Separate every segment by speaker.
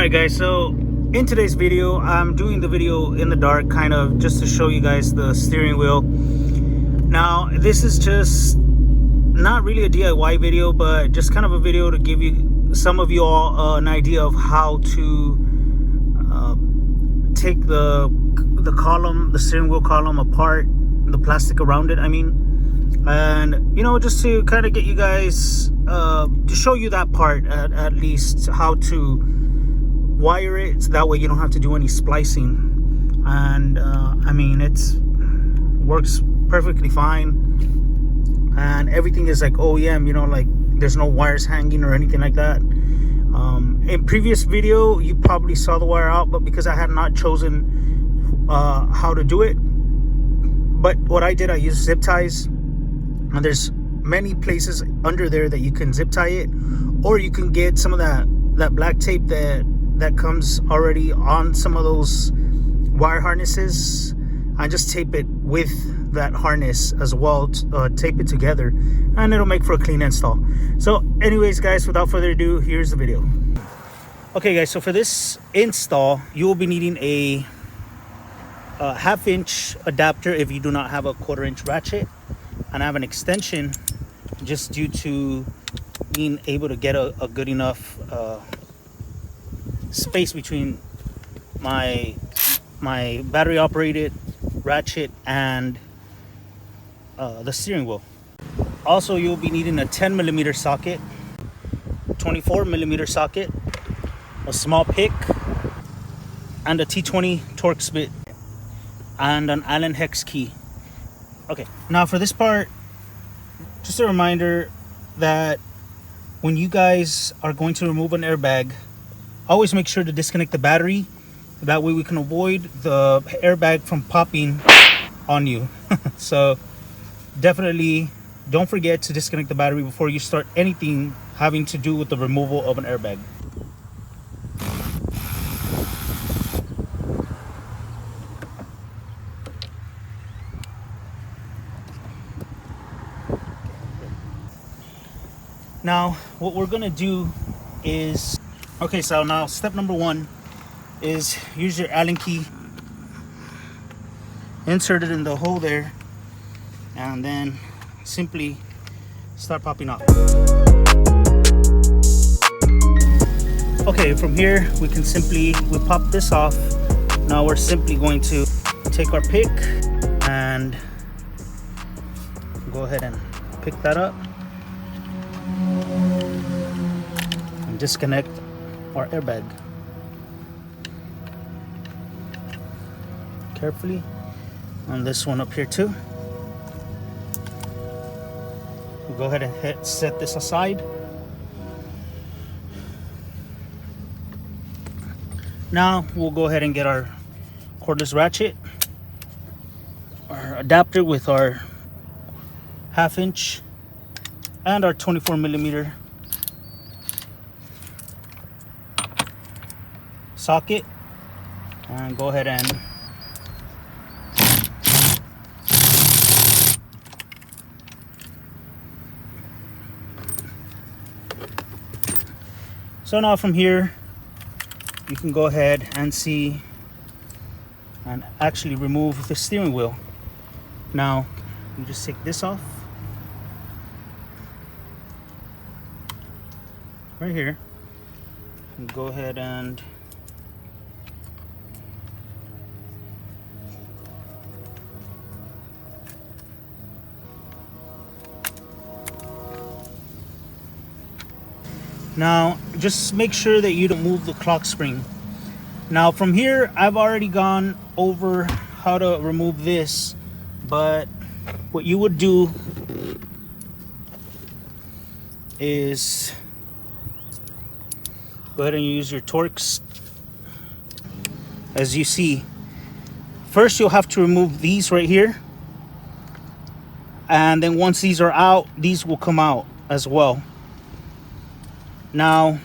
Speaker 1: Alright guys, so in today's video I'm doing the video in the dark, kind of just to show you guys the steering wheel. Now this is just not really a DIY video, but just kind of a video to give you some of you all an idea of how to take the column, the steering wheel column apart, the plastic around it, I mean, and you know, just to kind of get you guys to show you that part, at least how to wire it, so that way you don't have to do any splicing. And I mean, it's works perfectly fine, and everything is like OEM, you know, like there's no wires hanging or anything like that. In previous video you probably saw the wire out, but because I had not chosen how to do it, but what I did, I used zip ties, and there's many places under there that you can zip tie it, or you can get some of that black tape that comes already on some of those wire harnesses, and just tape it with that harness as well, tape it together, and it'll make for a clean install. So anyways guys, without further ado, here's the video. Okay guys, so for this install you will be needing a half-inch adapter if you do not have a 1/4-inch ratchet, and I have an extension just due to being able to get a good enough space between my battery operated ratchet and the steering wheel. Also, you'll be needing a 10mm socket, 24mm socket, a small pick, and a T20 Torx bit, and an Allen hex key. Okay, now for this part, just a reminder that when you guys are going to remove an airbag, always make sure to disconnect the battery. That way we can avoid the airbag from popping on you. So definitely don't forget to disconnect the battery before you start anything having to do with the removal of an airbag. Now what we're gonna do is, okay, so now step number one is use your Allen key, insert it in the hole there, and then simply start popping off. Okay, from here we pop this off. Now we're simply going to take our pick and go ahead and pick that up and disconnect our airbag carefully on this one up here too. We'll go ahead and set this aside. Now we'll go ahead and get our cordless ratchet, our adapter with our 1/2-inch and our 24mm socket, and go ahead and so now from here you can go ahead and see and actually remove the steering wheel. Now you just take this off right here and go ahead and now just make sure that you don't move the clock spring. Now from here I've already gone over how to remove this, but what you would do is go ahead and use your Torx. As you see, first you'll have to remove these right here, and then once these are out, these will come out as well. Now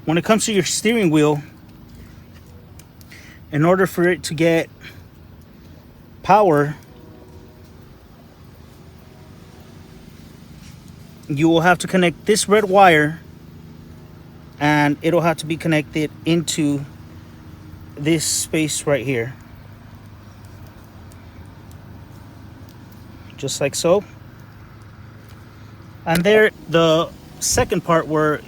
Speaker 1: when it comes to your steering wheel, in order for it to get power, you will have to connect this red wire and and it'll have to be connected into this space right here, just like so. And there, the second part where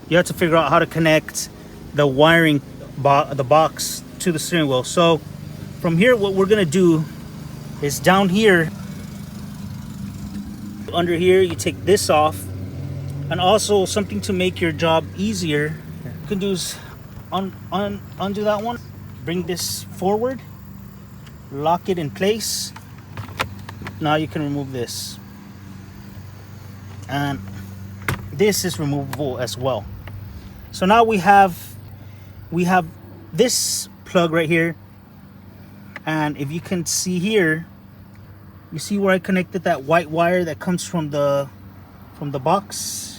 Speaker 1: you have to figure out how to connect the wiring the box to the steering wheel. So from here, what we're gonna do is down here, under here, you take this off. And also something to make your job easier, you can do is undo that one, bring this forward, lock it in place. Now you can remove this, and this is removable as well. So now we have this plug right here, and if you can see here, you see where I connected that white wire that comes from the box.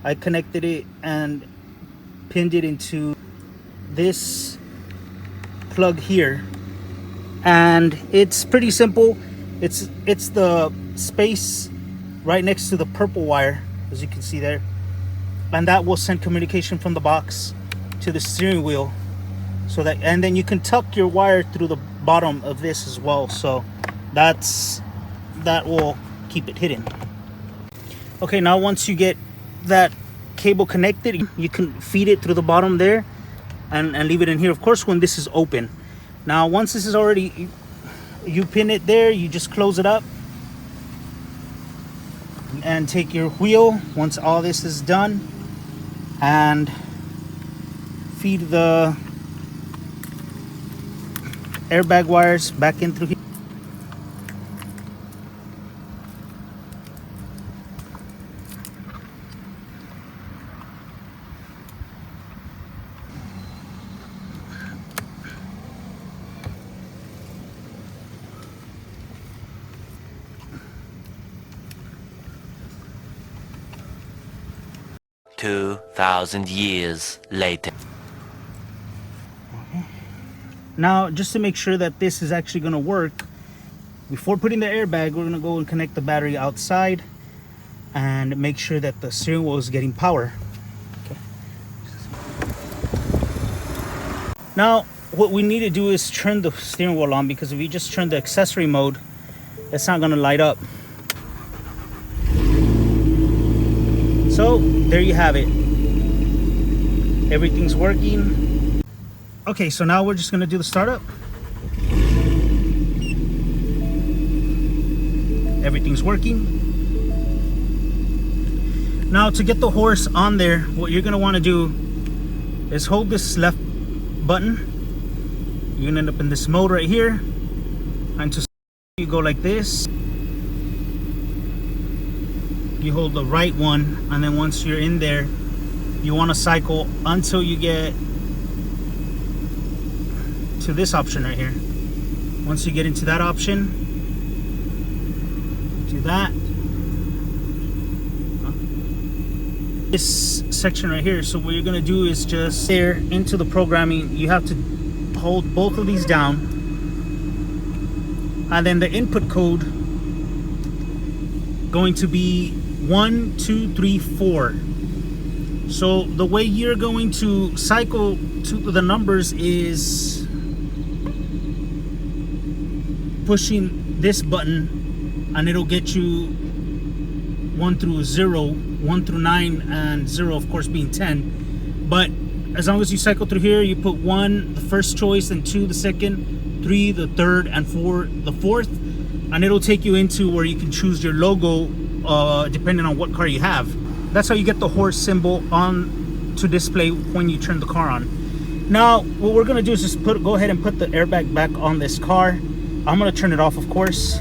Speaker 1: I connected it and pinned it into this plug here, and it's pretty simple. It's the space right next to the purple wire, as you can see there, and that will send communication from the box to the steering wheel. So that, and then you can tuck your wire through the bottom of this as well, so that will keep it hidden. Okay, now once you get that cable connected, you can feed it through the bottom there and leave it in here, of course, when this is open. Now once this is already, you pin it there, you just close it up and take your wheel once all this is done and feed the airbag wires back in through here.
Speaker 2: $2,000 years later.
Speaker 1: Now, just to make sure that this is actually going to work, before putting the airbag, we're going to go and connect the battery outside and make sure that the steering wheel is getting power. Okay. Now, what we need to do is turn the steering wheel on, because if you just turn the accessory mode, it's not going to light up. So there you have it. Everything's working. Okay, so now we're just gonna do the startup. Everything's working. Now to get the horse on there, what you're gonna wanna do is hold this left button. You're gonna end up in this mode right here. And to you go like this. You hold the right one, and then once you're in there, you want to cycle until you get to this option right here. Once you get into that option, do that. This section right here. So what you're going to do is just there into the programming. You have to hold both of these down, and then the input code going to be 1, 2, 3, 4. So the way you're going to cycle to the numbers is pushing this button, and it'll get you 1 through 0, 1 through 9, and 0 of course being 10. But as long as you cycle through here, you put 1 the first choice, and 2 the second, 3 the third, and 4 the fourth, and it'll take you into where you can choose your logo depending on what car you have. That's how you get the horse symbol on to display when you turn the car on. Now what we're gonna do is just go ahead and put the airbag back on this car. I'm gonna turn it off, of course.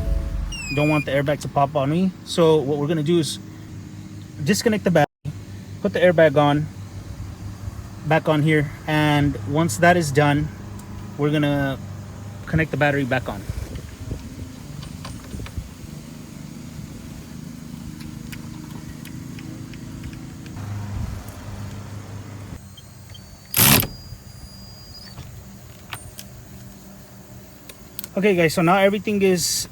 Speaker 1: Don't want the airbag to pop on me. So what we're gonna do is disconnect the battery, put the airbag on, back on here, and once that is done, we're gonna connect the battery back on. Okay guys, so now everything is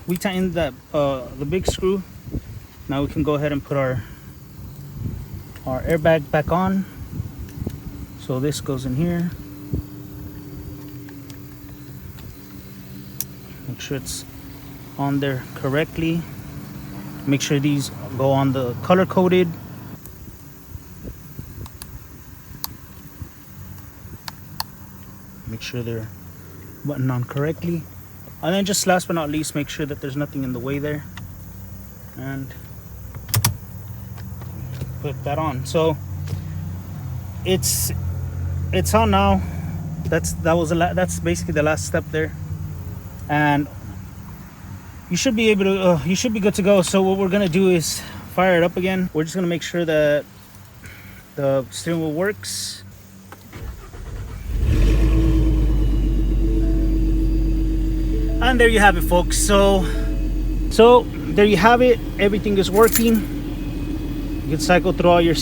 Speaker 1: we tightened that the big screw. Now we can go ahead and put our airbag back on. So this goes in here. Make sure it's on there correctly. Make sure these go on the color coded. Make sure they're buttoned on correctly. And then just last but not least, make sure that there's nothing in the way there. And put that on. So it's on now. That's basically the last step there. And you should be able to you should be good to go. So what we're gonna do is fire it up again. We're just gonna make sure that the steering wheel works. And there you have it, folks. So there you have it. Everything is working. You can cycle through all your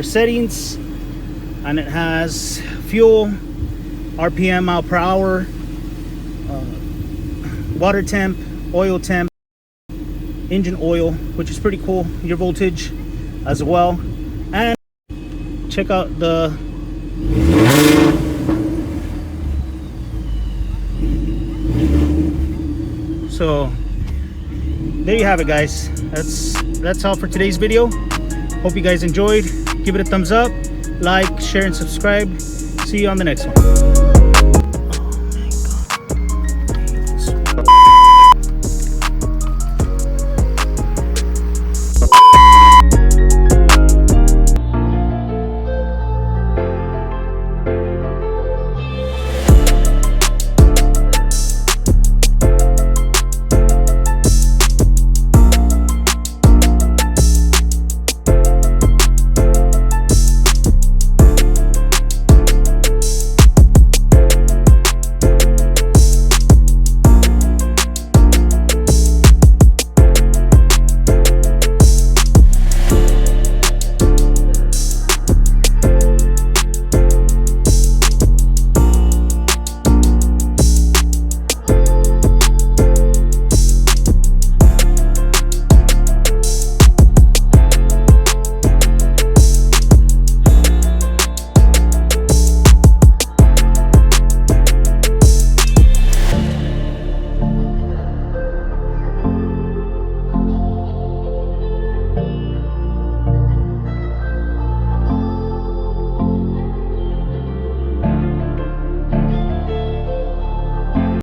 Speaker 1: settings, and it has fuel, RPM, mile per hour, water temp, oil temp, engine oil, which is pretty cool, your voltage as well. And check out the so there you have it, guys. That's all for today's video. Hope you guys enjoyed. Give it a thumbs up, like, share, and subscribe. See you on the next one.